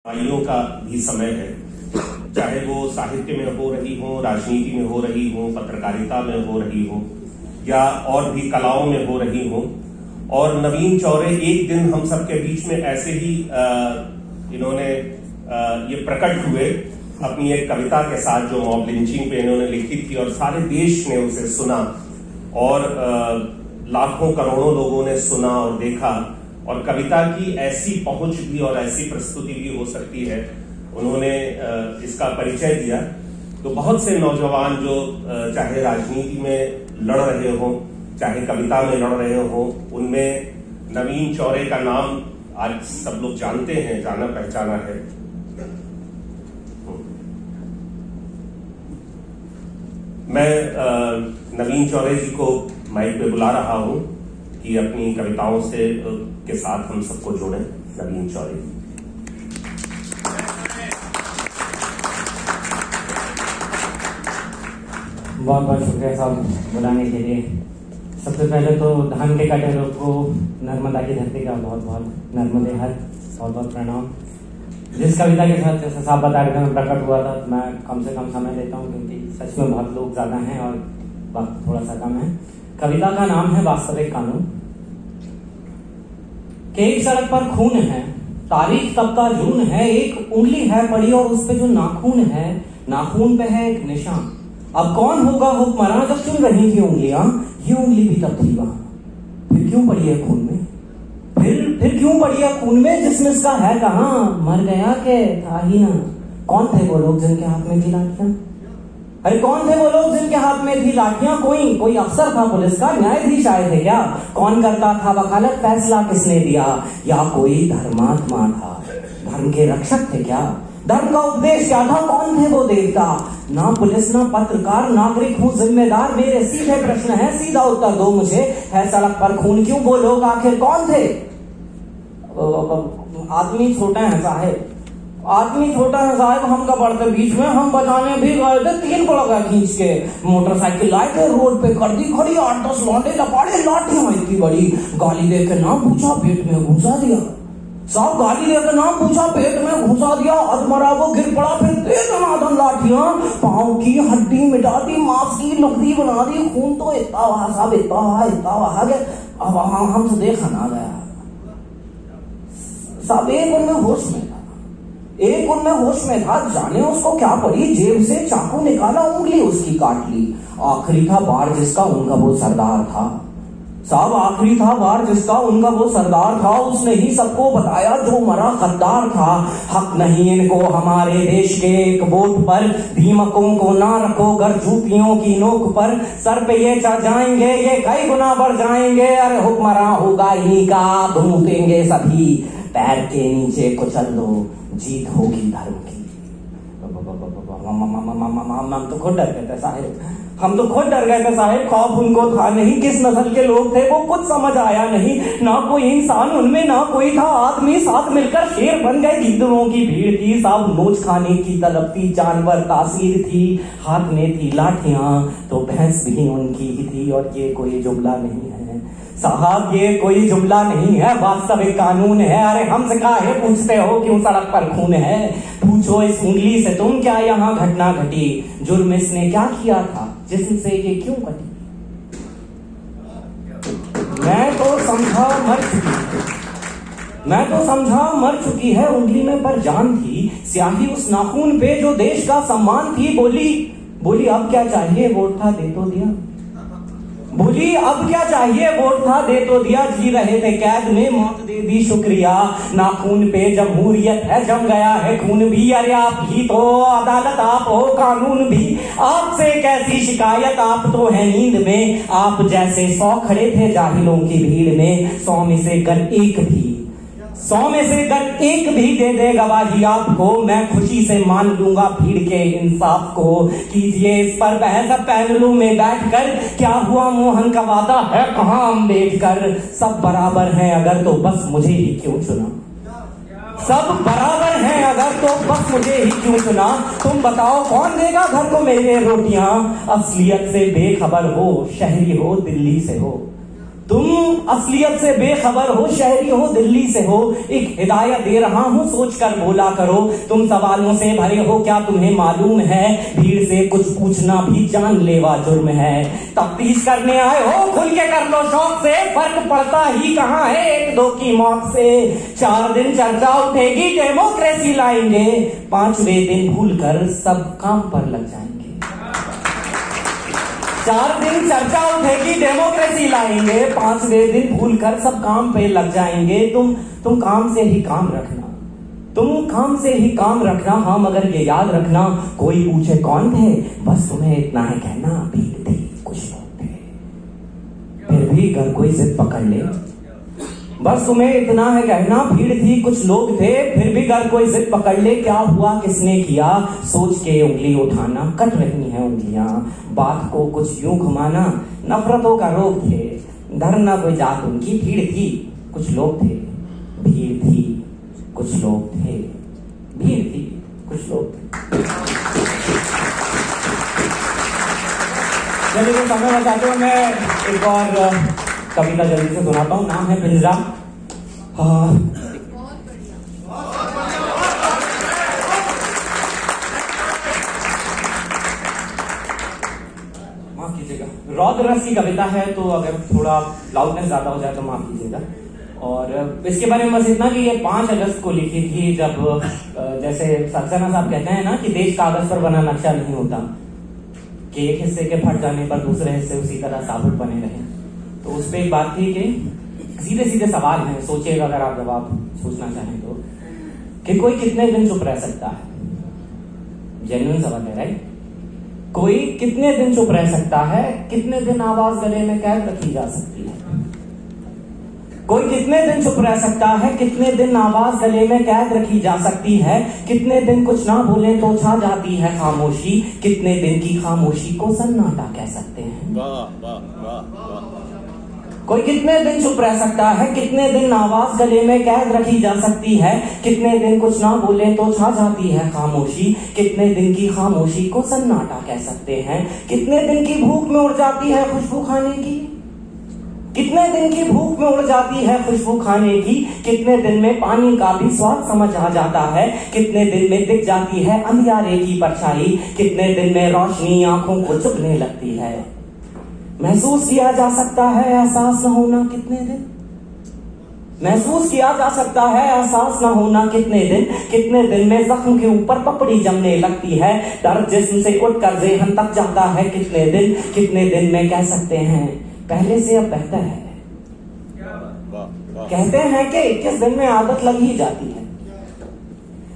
लड़ाइयों का भी समय है, चाहे वो साहित्य में हो रही हो, राजनीति में हो रही हो, पत्रकारिता में हो रही हो या और भी कलाओं में हो रही हो। और नवीन चौरे एक दिन हम सबके बीच में ऐसे ही इन्होंने ये प्रकट हुए अपनी एक कविता के साथ जो मॉब लिंचिंग पे इन्होंने लिखी थी और सारे देश ने उसे सुना और लाखों करोड़ों लोगों ने सुना और देखा। और कविता की ऐसी पहुंच भी और ऐसी प्रस्तुति भी हो सकती है, उन्होंने इसका परिचय दिया। तो बहुत से नौजवान जो चाहे राजनीति में लड़ रहे हो, चाहे कविता में लड़ रहे हो, उनमें नवीन चौरे का नाम आज सब लोग जानते हैं, जाना पहचाना है। मैं नवीन चौरे जी को माइक पे बुला रहा हूं कि अपनी कविताओं से के साथ हम सबको जोड़ें। नवीन चौरे जी। बहुत बहुत शुक्रिया साहब बुलाने के लिए। सबसे पहले तो धान के कटे लोग को नर्मदा की धरती का बहुत बहुत नर्मदे हर बहुत बहुत प्रणाम। जिस कविता के साथ जैसा साहब बता रहे थे मैं प्रकट हुआ था, मैं कम से कम समय लेता हूँ क्योंकि सच में बहुत लोग ज्यादा हैं और वक्त थोड़ा सा कम है। कविता का नाम है वास्तविक कानून। कि एक सड़क पर खून है, तारीख तब का जून है, एक उंगली है पड़ी और उस पे जो नाखून है, नाखून पे है एक निशान। अब कौन होगा हुक्मरान जब चुन रही थी उंगलियां, ये उंगली भी तब थी वहां। फिर क्यों पड़ी है खून में, फिर क्यों पड़ी है खून में, जिसमें इसका है कहां, मर गया के था ही ना। कौन थे वो लोग जिनके हाथ में थी लाठियां, अरे कौन थे वो लोग जिनके हाथ में थी लाठियां। कोई अफसर था पुलिस का, न्यायाधीश आए थे क्या, कौन करता था वकालत, फैसला किसने दिया, या कोई धर्मात्मा था, धर्म के रक्षक थे क्या, धर्म का उपदेश क्या था, कौन थे वो देवता। ना पुलिस ना पत्रकार, नागरिक हूँ जिम्मेदार, मेरे सीधे प्रश्न है, सीधा उत्तर दो मुझे, है सड़क पर खून क्यों, वो लोग आखिर कौन थे। आदमी छोटा है साहेब, आदमी छोटा है साहब, हम का बढ़ते बीच में, हम बजाने भी गए थे, 3 पड़का खींच के मोटरसाइकिल लाए थे, रोड पे कर दी खड़ी, 8-10 लौंडे लपाड़े, लाठी इतनी बड़ी, गाली देकर नाम पूछा, पेट में घुसा दिया साहब, गाली देकर नाम पूछा, पेट में घुसा दिया, अधमरा वो गिर पड़ा, फिर तेज धनाधन लाठियां, पाँव की हड्डी मिटा दी, मांस की लुगदी बना दी, खून तो इतना वहा साहब, इतना वहा गया, अब हमसे देखा ना गया साहब। एक उनमें होश में था, एक उनमें होश में था, जाने उसको क्या पड़ी, जेब से चाकू निकाला, उंगली उसकी काट ली। आखिरी था बार जिसका उनका वो सरदार था साहब, आखिरी था बार जिसका उनका वो सरदार था, उसने ही सबको बताया जो मरा गद्दार था। हक नहीं इनको हमारे देश के एक वोट पर, दीमकों को ना रखो घर जूतियों की नोक पर, सर पे ये चढ़ जाएंगे ये कई गुना बढ़ जाएंगे, अरे हुक्मरान होगा ही का, धूतेंगे सभी, पैर के नीचे कुचल दो, जीत होगी धर्म की। हम तो खुद डर गए थे साहिब, हम तो खुद डर गए थे साहिब, खौफ उनको था नहीं, किस नस्ल के लोग थे वो कुछ समझ आया नहीं, ना कोई इंसान उनमें ना कोई था आदमी, साथ मिलकर शेर बन गए, गिद्धों की भीड़ थी साहब, नोच खाने की तलब थी, जानवर तासीर थी, हाथ में थी लाठियां तो भैंस भी उनकी ही थी। और ये कोई जुमला नहीं है साहब, ये कोई जुमला नहीं है, वास्तविक कानून है। अरे हमसे काहे पूछते हो क्यों सड़क पर खून है, पूछो इस उंगली से तुम क्या यहाँ घटना घटी, जुर्म इसने क्या किया था जिससे ये क्यों कटी। मैं तो समझा मर चुकी है, उंगली में पर जान थी, स्याही उस नाखून पे जो देश का सम्मान थी। बोली अब क्या चाहिए, वोट था दे तो दिया, बोली अब क्या चाहिए, वोट था दे तो दिया, जी रहे थे कैद में मौत दे दी शुक्रिया, नाखून पे जमहूरियत है जम गया है खून भी, अरे आप ही तो अदालत, आप हो कानून भी, आपसे कैसी शिकायत, आप तो है नींद में, आप जैसे 100 खड़े थे जाहिलों की भीड़ में, 100 में से अगर एक भी दे दे गवाही आपको, मैं खुशी से मान लूंगा भीड़ के इंसाफ को। कीजिए इस पर बहस पैनलों में बैठकर, क्या हुआ मोहन का वादा है कहां अम्बेडकर, सब बराबर हैं अगर तो बस मुझे ही क्यों चुना, सब बराबर हैं अगर तो बस मुझे ही क्यों चुना, तुम बताओ कौन देगा घर को मेरे रोटियां, असलियत से बेखबर हो, शहरी हो दिल्ली से हो, तुम असलियत से बेखबर हो, शहरी हो, दिल्ली से हो, एक हिदायत दे रहा हूं, सोचकर बोला करो। तुम सवालों से भरे हो, क्या तुम्हें मालूम है भीड़ से कुछ पूछना भी जानलेवा जुर्म है। तफ्तीश करने आए हो, खुल के कर लो शौक से, फर्क पड़ता ही कहां है एक दो की मौत से। 4 दिन चर्चा उठेगी, डेमोक्रेसी लाएंगे, 5वें दिन भूलकर सब काम पर लग जाएंगे। 4 दिन चर्चा उठेगी, डेमोक्रेसी लाएंगे, 5वें दिन भूलकर सब काम पे लग जाएंगे। तुम काम से ही काम रखना, तुम काम से ही काम रखना। हाँ मगर ये याद रखना, कोई पूछे कौन थे, बस तुम्हें इतना है कहना, भीड़ थी कुछ लोग थे। फिर भी अगर कोई जिद पकड़ ले, बस तुम्हें इतना है कहना, भीड़ थी कुछ लोग थे। फिर भी अगर कोई जिद पकड़ ले, क्या हुआ किसने किया, सोच के उंगली उठाना, कट रही हैं उंगलियां। बात को कुछ यूं घुमाना, नफरतों का रोग थे, धरना कोई जात उनकी। भीड़ थी कुछ लोग थे, भीड़ थी कुछ लोग थे, भीड़ थी कुछ लोग थे। चलिए समय बचाते हुए मैं एक और कविता जल्दी से सुनाता हूं। नाम है पिंजरा। माफ कीजिएगा, रौद्र रस की कविता है, तो अगर थोड़ा लाउडनेस ज्यादा हो जाए तो माफ कीजिएगा। और इसके बारे में बस इतना कि ये 5 अगस्त को लिखी थी, जब जैसे सक्सेना साहब कहते हैं ना कि देश कागज पर बना नक्शा नहीं होता, कि एक हिस्से के फट जाने पर दूसरे हिस्से उसी तरह साबुत बने रहे। तो उस पर एक बात थी कि सीधे सीधे सवाल हैं, सोचिएगा अगर आप जवाब सोचना चाहें तो, कि कोई कितने दिन चुप रह सकता है। जेन्युइन सवाल है, राइट? कोई कितने दिन चुप रह सकता है, कितने दिन आवाज गले में कैद रखी जा सकती है। कोई कितने दिन चुप रह सकता है, कितने दिन आवाज गले में कैद रखी जा सकती है। कितने दिन कुछ ना बोले तो छा जाती है खामोशी, कितने दिन की खामोशी को सन्नाटा कह सकते हैं। वाह वाह वाह वाह। कोई कितने दिन चुप रह सकता है, कितने दिन आवाज गले में कैद रखी जा सकती है। कितने दिन कुछ ना बोले तो छा जाती है खामोशी, कितने दिन की खामोशी को सन्नाटा कह सकते हैं। कितने दिन की भूख में उड़ जाती है खुशबू खाने की, कितने दिन की भूख में उड़ जाती है खुशबू खाने की। कितने दिन में पानी का भी स्वाद समझ आ जाता है, कितने दिन में दिख जाती है अंधियारे की परछाई। कितने दिन में रोशनी आंखों को चुभने लगती है। महसूस किया जा सकता है एहसास न होना कितने दिन, महसूस किया जा सकता है एहसास न होना कितने दिन। कितने दिन में जख्म के ऊपर पपड़ी जमने लगती है, दर्द जिस्म से उठकर ज़हन तक जाता है कितने दिन। कितने दिन में कह सकते हैं पहले से अब बेहतर है। कहते हैं कि 21 दिन में आदत लग ही जाती है,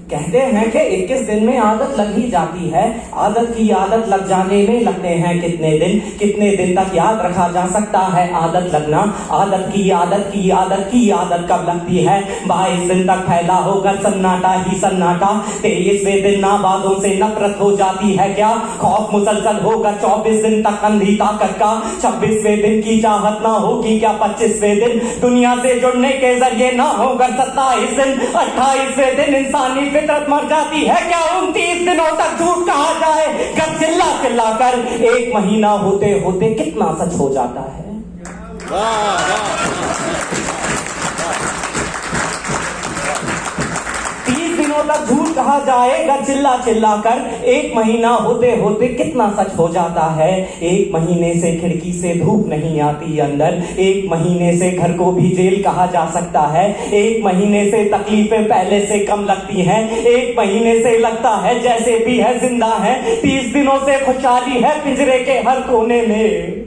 कहते हैं कि 21 दिन में आदत लग ही जाती है। आदत की आदत लग जाने में लगते हैं कितने दिन। कितने दिन तक याद रखा जा सकता है आदत लगना। आदत की आदत की आदत की आदत कब लगती है, 22 दिन तक फैला होकर सन्नाटा ही सन्नाटा। 23वें दिन नाबादों से नफरत हो जाती है क्या, खौफ मुसलसल होकर 24 दिन तक अंधी ताकत का। 26वें दिन की चाहत ना होगी क्या, 25वें दिन दुनिया से जुड़ने के जरिए ना होकर 27 दिन। 28वें दिन इंसानी फितरत मर जाती है क्या, 29 दिनों तक झूठ कहा जाए कर चिल्ला चिल्ला कर। 1 महीना होते होते कितना सच हो जाता है। वाह वाह। 30 दिनों तक झूठ कहा जाएगा चिल्ला चिल्ला कर। 1 महीना होते होते कितना सच हो जाता है। 1 महीने से खिड़की से धूप नहीं आती अंदर, 1 महीने से घर को भी जेल कहा जा सकता है। 1 महीने से तकलीफें पहले से कम लगती हैं, 1 महीने से लगता है जैसे भी है जिंदा है। 30 दिनों से खुशहाली है पिंजरे के हर कोने में,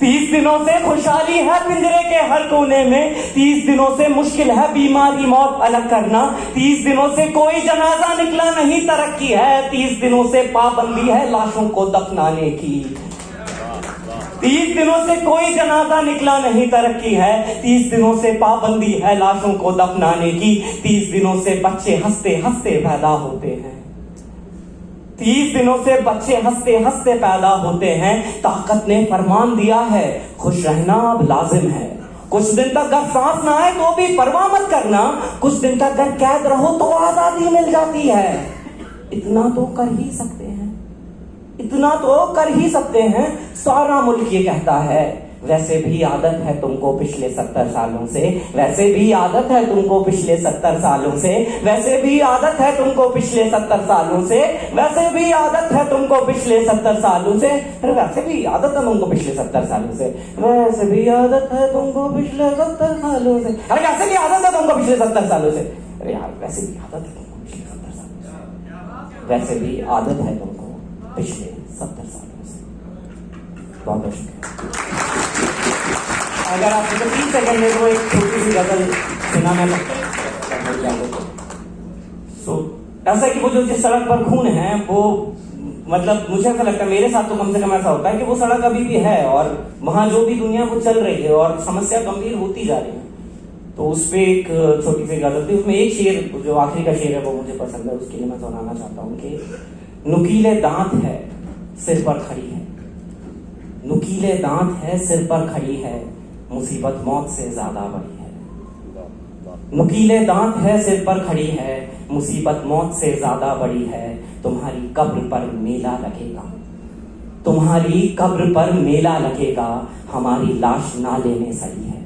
30 दिनों से खुशहाली है पिंजरे के हर कोने में। 30 दिनों से मुश्किल है बीमारी मौत अलग करना। 30 दिनों से कोई जनाजा निकला नहीं तरक्की है। 30 दिनों से पाबंदी है लाशों को दफनाने की। 30 दिनों से कोई जनाजा निकला नहीं तरक्की है। 30 दिनों से पाबंदी है लाशों को दफनाने की। 30 दिनों से बच्चे हंसते हंसते पैदा होते हैं। 30 दिनों से बच्चे हंसते हंसते पैदा होते हैं। ताकत ने फरमान दिया है खुश रहना अब लाजिम है। कुछ दिन तक अगर सांस ना आए तो भी परवाह मत करना, कुछ दिन तक अगर कैद रहो तो आजादी मिल जाती है। इतना तो कर ही सकते हैं, इतना तो कर ही सकते हैं। सारा मुल्क ये कहता है वैसे भी आदत है तुमको पिछले 70 सालों से, वैसे भी आदत है तुमको पिछले 70 सालों से, वैसे भी आदत है तुमको पिछले 70 सालों से, वैसे भी आदत है तुमको पिछले 70 सालों से, वैसे भी आदत है तुमको पिछले 70 सालों से, वैसे भी आदत है तुमको पिछले 70 सालों से, अरे वैसे भी आदत है तुमको पिछले 70 सालों से, अरे यार वैसे भी आदत है तुमको पिछले 70 सालों से, वैसे भी आदत है तुमको पिछले 70 सालों से। बहुत बहुत शुक्रिया। अगर आप 30 सेकंड में तो एक छोटी सी गजल सुनाने लगते हैं तो ऐसा कि वो जो जिस सड़क पर खून है वो, मतलब मुझे ऐसा लगता है, मेरे साथ तो कम से कम ऐसा होता है कि वो सड़क अभी भी है और वहां जो भी दुनिया वो चल रही है और समस्या गंभीर होती जा रही है। तो उस पर एक छोटी सी गजल थी, उसमें एक शेर जो आखिरी का शेर है वो मुझे पसंद है, उसके लिए मैं सुनाना चाहता हूँ कि नुकीले दांत है सिर पर खड़ी है, नुकीले दांत है सिर पर खड़ी है, मुसीबत मौत से ज्यादा बड़ी है। नुकीले दांत है सिर पर खड़ी है, मुसीबत मौत से ज्यादा बड़ी है। तुम्हारी कब्र पर मेला लगेगा, तुम्हारी कब्र पर मेला लगेगा, हमारी लाश नाले में सड़ी है।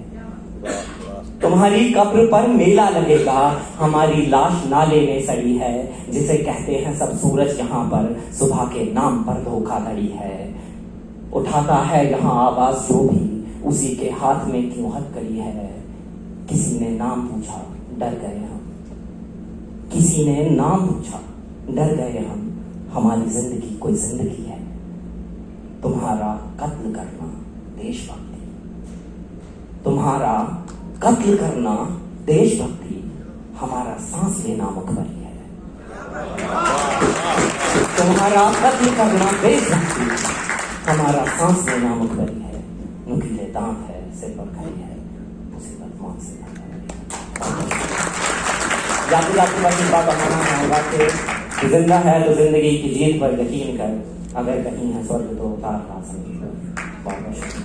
तुम्हारी कब्र पर मेला लगेगा, हमारी लाश नाले में सड़ी है। जिसे कहते हैं सब सूरज यहाँ पर, सुबह के नाम पर धोखाधड़ी है। उठाता है यहाँ आवाज जो भी, उसी के हाथ में क्यों हथकड़ी है। किसी ने नाम पूछा डर गए हम, किसी ने नाम पूछा डर गए हम, हमारी जिंदगी कोई जिंदगी है। तुम्हारा कत्ल करना देशभक्ति, तुम्हारा कत्ल करना देशभक्ति, हमारा सांस लेना मुखबरी है। तुम्हारा कत्ल करना देशभक्ति, हमारा सांस लेना मुखबरी है। नुकीले दांत है सिर पर खड़ी है, मुसीबत मौत से जाती जाती बस इस बात बताना चाहूंगा कि जिंदा है तो जिंदगी की जीत पर यकीन कर, अगर कहीं है स्वर्ग तो उतार ला सके। बहुत बहुत